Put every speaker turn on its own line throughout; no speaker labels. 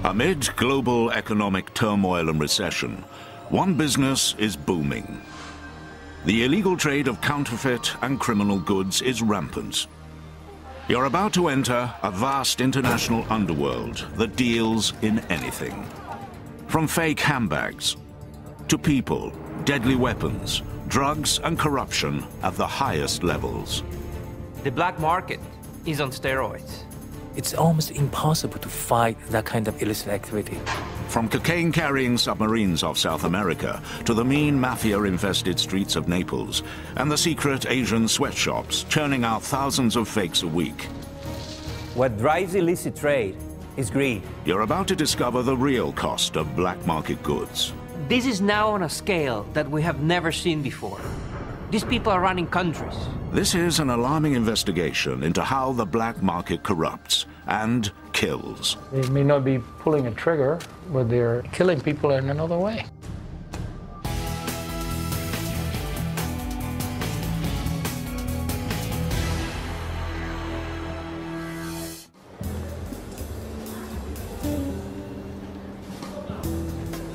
Amid global economic turmoil and recession, one business is booming. The illegal trade of counterfeit and criminal goods is rampant. You're about to enter a vast international underworld that deals in anything. From fake handbags to people, deadly weapons, drugs and corruption at the highest levels.
The black market is on steroids.
It's almost impossible to fight that kind of illicit activity.
From cocaine-carrying submarines off South America to the mean mafia-infested streets of Naples and the secret Asian sweatshops churning out thousands of fakes a week.
What drives illicit trade is greed.
You're about to discover the real cost of black market goods.
This is now on a scale that we have never seen before. These people are running countries.
This is an alarming investigation into how the black market corrupts and kills.
They may not be pulling a trigger, but they're killing people in another way.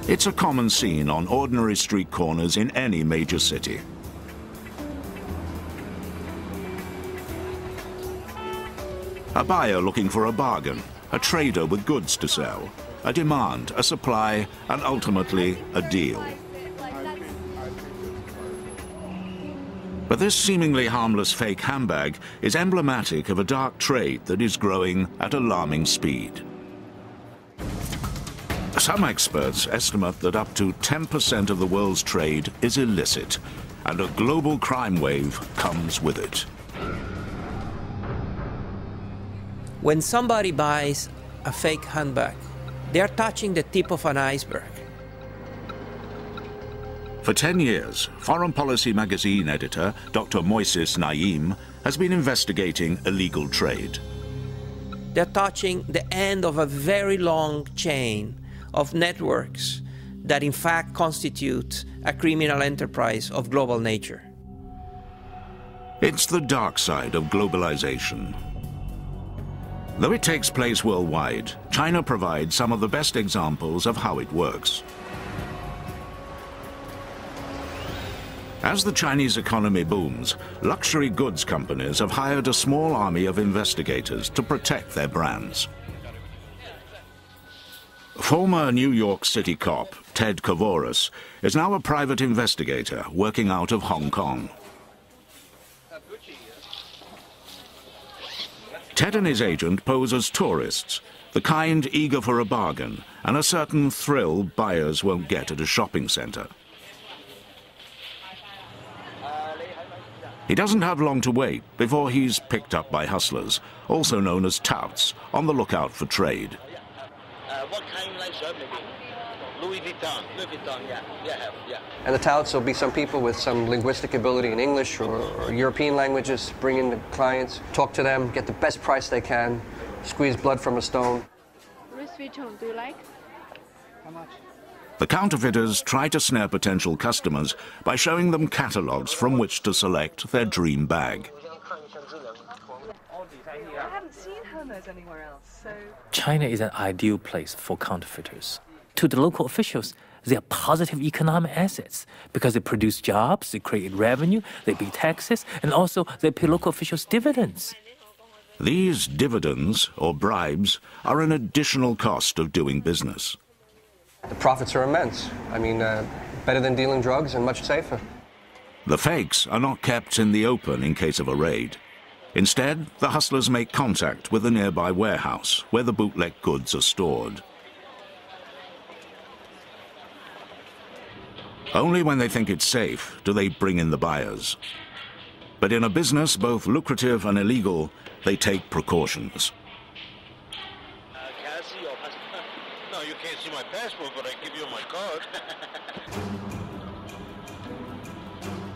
It's a common scene on ordinary street corners in any major city. A buyer looking for a bargain, a trader with goods to sell, a demand, a supply, and ultimately a deal. But this seemingly harmless fake handbag is emblematic of a dark trade that is growing at alarming speed. Some experts estimate that up to 10% of the world's trade is illicit, and a global crime wave comes with it.
When somebody buys a fake handbag, they're touching the tip of an iceberg.
For 10 years, Foreign Policy magazine editor Dr. Moises Naim has been investigating illegal trade.
They're touching the end of a very long chain of networks that in fact constitute a criminal enterprise of global nature.
It's the dark side of globalization. Though it takes place worldwide, China provides some of the best examples of how it works. As the Chinese economy booms, luxury goods companies have hired a small army of investigators to protect their brands. Former New York City cop Ted Kavoris is now a private investigator working out of Hong Kong. Ted and his agent pose as tourists, the kind eager for a bargain and a certain thrill buyers won't get at a shopping center. He doesn't have long to wait before he's picked up by hustlers, also known as touts, on the lookout for trade.
What kind like shirt maybe? Louis Vuitton, yeah.
And the touts will be some people with some linguistic ability in English or European languages, bring in the clients, talk to them, get the best price they can, squeeze blood from a stone.
Louis Vuitton, do you like?
How much?
The counterfeiters try to snare potential customers by showing them catalogs from which to select their dream bag.
I haven't seen Hermes anywhere else, so...
China is an ideal place for counterfeiters. To the local officials, they are positive economic assets because they produce jobs, they create revenue, they pay taxes, and also they pay local officials dividends.
These dividends, or bribes, are an additional cost of doing business.
The profits are immense. I mean, better than dealing drugs and much safer.
The fakes are not kept in the open in case of a raid. Instead, the hustlers make contact with a nearby warehouse where the bootleg goods are stored. Only when they think it's safe do they bring in the buyers. But in a business both lucrative and illegal, they take precautions.
Can I see your passport? No, you can't see my passport, but I give you my card.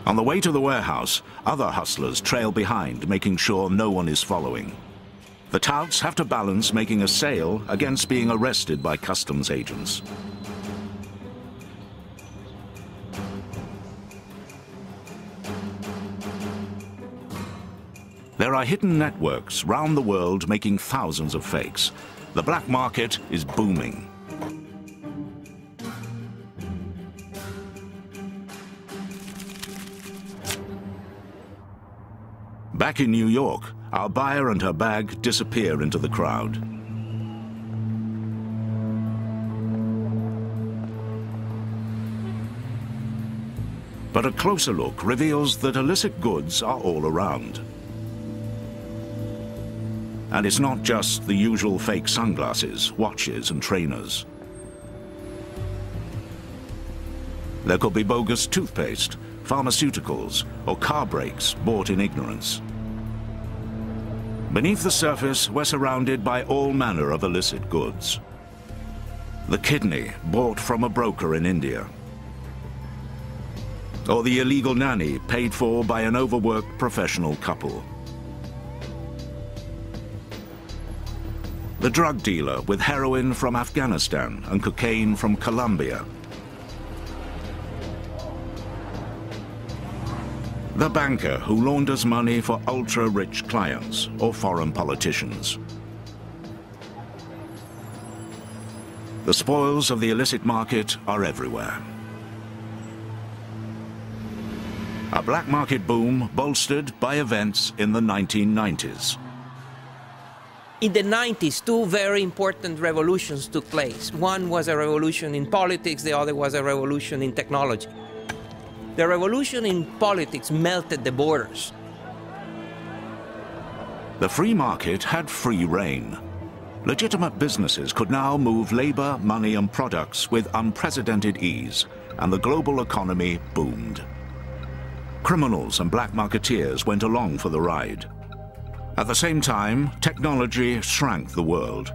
On the way to the warehouse, other hustlers trail behind, making sure no one is following. The touts have to balance making a sale against being arrested by customs agents. There are hidden networks round the world making thousands of fakes, The black market is booming. Back in New York, our buyer and her bag disappear into the crowd. But a closer look reveals that illicit goods are all around. And it's not just the usual fake sunglasses, watches and trainers. There could be bogus toothpaste, pharmaceuticals, or car brakes bought in ignorance. Beneath the surface, we're surrounded by all manner of illicit goods. The kidney bought from a broker in India. Or the illegal nanny paid for by an overworked professional couple. The drug dealer with heroin from Afghanistan and cocaine from Colombia. The banker who launders money for ultra-rich clients or foreign politicians. The spoils of the illicit market are everywhere. A black market boom bolstered by events in the 1990s.
In the 90s, two very important revolutions took place. One was a revolution in politics, the other was a revolution in technology. The revolution in politics melted the borders.
The free market had free rein. Legitimate businesses could now move labor, money and products with unprecedented ease, and the global economy boomed. Criminals and black marketeers went along for the ride. At the same time, technology shrank the world.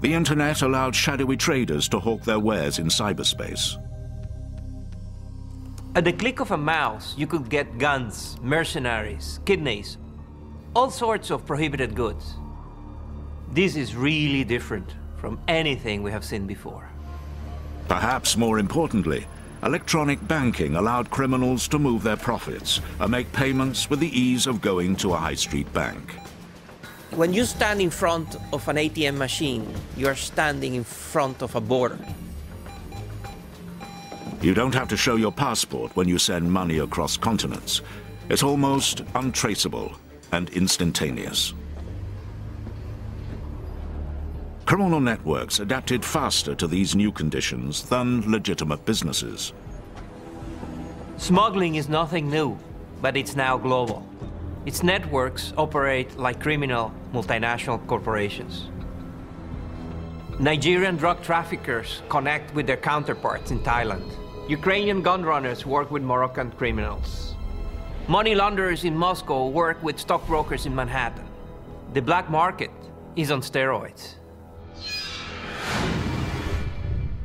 The internet allowed shadowy traders to hawk their wares in cyberspace.
At the click of a mouse, you could get guns, mercenaries, kidneys, all sorts of prohibited goods. This is really different from anything we have seen before.
Perhaps more importantly, electronic banking allowed criminals to move their profits and make payments with the ease of going to a high street bank.
When you stand in front of an ATM machine, you are standing in front of a border.
You don't have to show your passport when you send money across continents. It's almost untraceable and instantaneous. Criminal networks adapted faster to these new conditions than legitimate businesses.
Smuggling is nothing new, but it's now global. Its networks operate like criminal multinational corporations. Nigerian drug traffickers connect with their counterparts in Thailand. Ukrainian gun runners work with Moroccan criminals. Money launderers in Moscow work with stockbrokers in Manhattan. The black market is on steroids.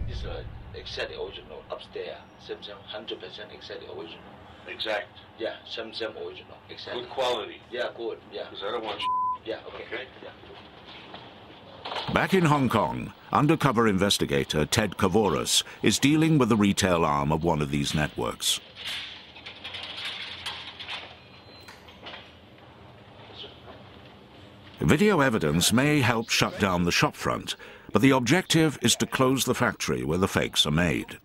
It's exactly original upstairs. Same 100% exactly original.
Exact.
Yeah, same original. Exactly.
Good quality.
Yeah, good. Yeah.
Because I don't want
Yeah. Okay.
Okay.
Yeah.
Back in Hong Kong, undercover investigator Ted Kavoris is dealing with the retail arm of one of these networks. Video evidence may help shut down the shopfront, but the objective is to close the factory where the fakes are made.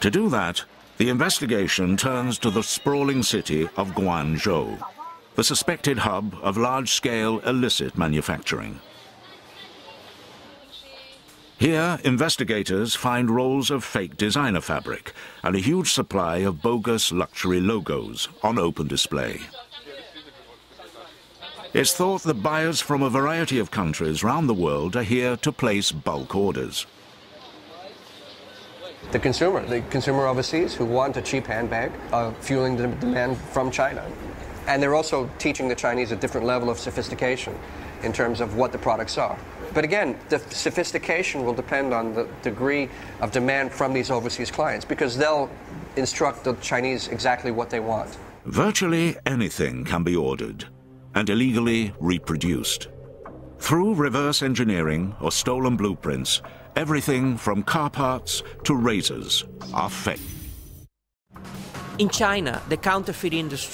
To do that, the investigation turns to the sprawling city of Guangzhou, the suspected hub of large-scale illicit manufacturing. Here, investigators find rolls of fake designer fabric and a huge supply of bogus luxury logos on open display. It's thought that buyers from a variety of countries around the world are here to place bulk orders.
The consumer overseas who want a cheap handbag, fueling the demand from China. And they're also teaching the Chinese a different level of sophistication in terms of what the products are. But again, the sophistication will depend on the degree of demand from these overseas clients, because they'll instruct the Chinese exactly what they want.
Virtually anything can be ordered and illegally reproduced. Through reverse engineering or stolen blueprints, everything from car parts to razors are fake.
In China, the counterfeit industry